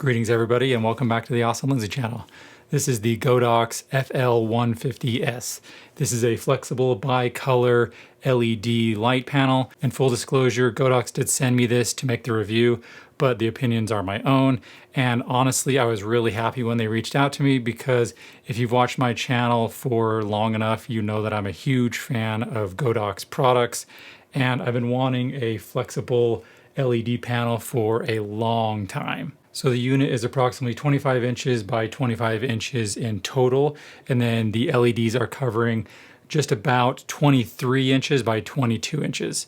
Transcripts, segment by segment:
Greetings everybody and welcome back to the Awesome Lindsay channel. This is the Godox FL150S. This is a flexible bi-color LED light panel. In full disclosure, Godox did send me this to make the review, but the opinions are my own. And honestly, I was really happy when they reached out to me because if you've watched my channel for long enough, you know that I'm a huge fan of Godox products. And I've been wanting a flexible LED panel for a long time. So the unit is approximately 25 inches by 25 inches in total, and then the LEDs are covering just about 23 inches by 22 inches.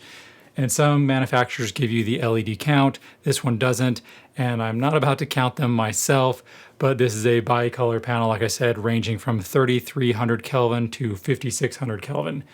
And some manufacturers give you the LED count. This one doesn't, and I'm not about to count them myself, but this is a bi-color panel, like I said, ranging from 3300 Kelvin to 5600 Kelvin.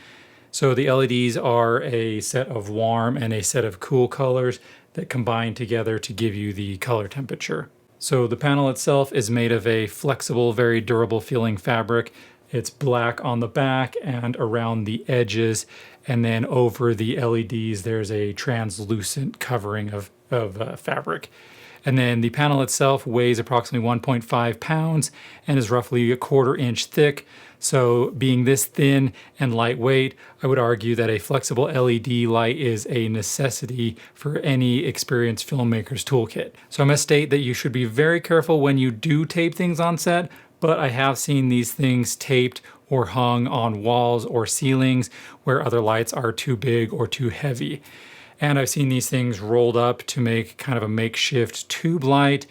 So the LEDs are a set of warm and a set of cool colors that combine together to give you the color temperature. So the panel itself is made of a flexible, very durable feeling fabric. It's black on the back and around the edges, and then over the LEDs there's a translucent covering of fabric. And then the panel itself weighs approximately 1.5 pounds and is roughly a 1/4 inch thick. So being this thin and lightweight, I would argue that a flexible LED light is a necessity for any experienced filmmaker's toolkit. So I must state that you should be very careful when you do tape things on set, but I have seen these things taped or hung on walls or ceilings where other lights are too big or too heavy. And I've seen these things rolled up to make kind of a makeshift tube light.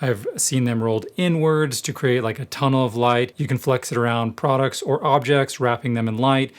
I've seen them rolled inwards to create like a tunnel of light. You can flex it around products or objects, wrapping them in light.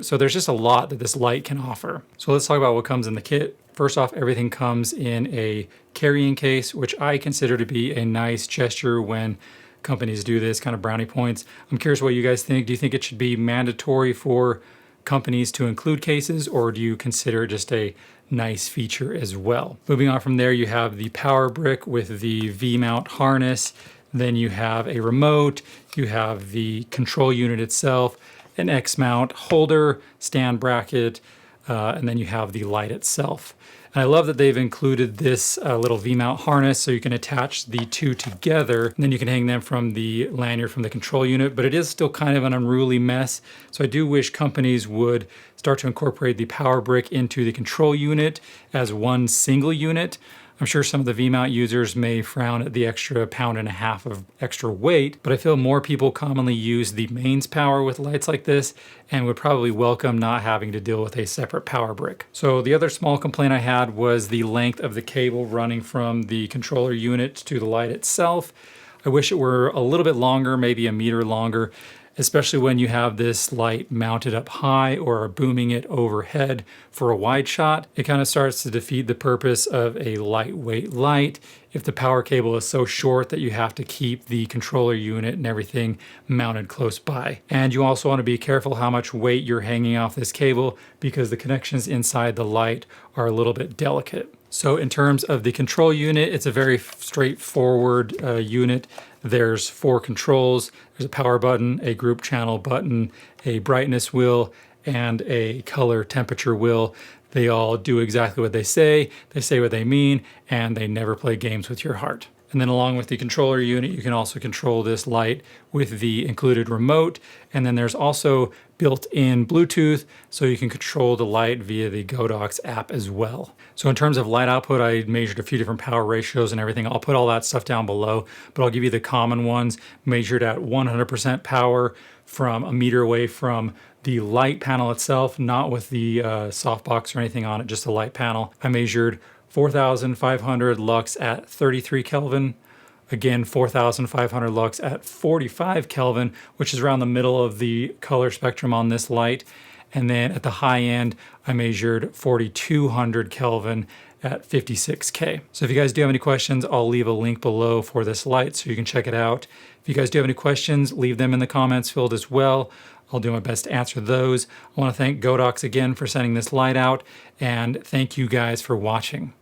So there's just a lot that this light can offer. So let's talk about what comes in the kit. First off, everything comes in a carrying case, which I consider to be a nice gesture when companies do this, kind of brownie points. I'm curious what you guys think. Do you think it should be mandatory for companies to include cases, or do you consider it just a nice feature as well? Moving on from there, you have the power brick with the V-mount harness. Then you have a remote, you have the control unit itself, an X-mount holder, stand bracket, and then you have the light itself. And I love that they've included this little V-mount harness so you can attach the two together, and then you can hang them from the lanyard from the control unit, but it is still kind of an unruly mess. So I do wish companies would start to incorporate the power brick into the control unit as one single unit. I'm sure some of the V-mount users may frown at the extra 1.5 pounds of extra weight, but I feel more people commonly use the mains power with lights like this and would probably welcome not having to deal with a separate power brick. So the other small complaint I had was the length of the cable running from the controller unit to the light itself. I wish it were a little bit longer, maybe 1 meter longer, especially when you have this light mounted up high or are booming it overhead for a wide shot. It kind of starts to defeat the purpose of a lightweight light if the power cable is so short that you have to keep the controller unit and everything mounted close by. And you also want to be careful how much weight you're hanging off this cable because the connections inside the light are a little bit delicate. So in terms of the control unit, it's a very straightforward unit. There's 4 controls. There's a power button, a group channel button, a brightness wheel, and a color temperature wheel. They all do exactly what they say what they mean, and they never play games with your heart. And then along with the controller unit, you can also control this light with the included remote. And then there's also built-in Bluetooth, so you can control the light via the Godox app as well. So in terms of light output, I measured a few different power ratios and everything. I'll put all that stuff down below, but I'll give you the common ones measured at 100% power from 1 meter away from the light panel itself, not with the softbox or anything on it, just the light panel. I measured 4,500 lux at 33 Kelvin. Again, 4,500 lux at 45 Kelvin, which is around the middle of the color spectrum on this light. And then at the high end, I measured 4,200 Kelvin at 56K. So if you guys do have any questions, I'll leave a link below for this light so you can check it out. If you guys do have any questions, leave them in the comments field as well. I'll do my best to answer those. I want to thank Godox again for sending this light out, and thank you guys for watching.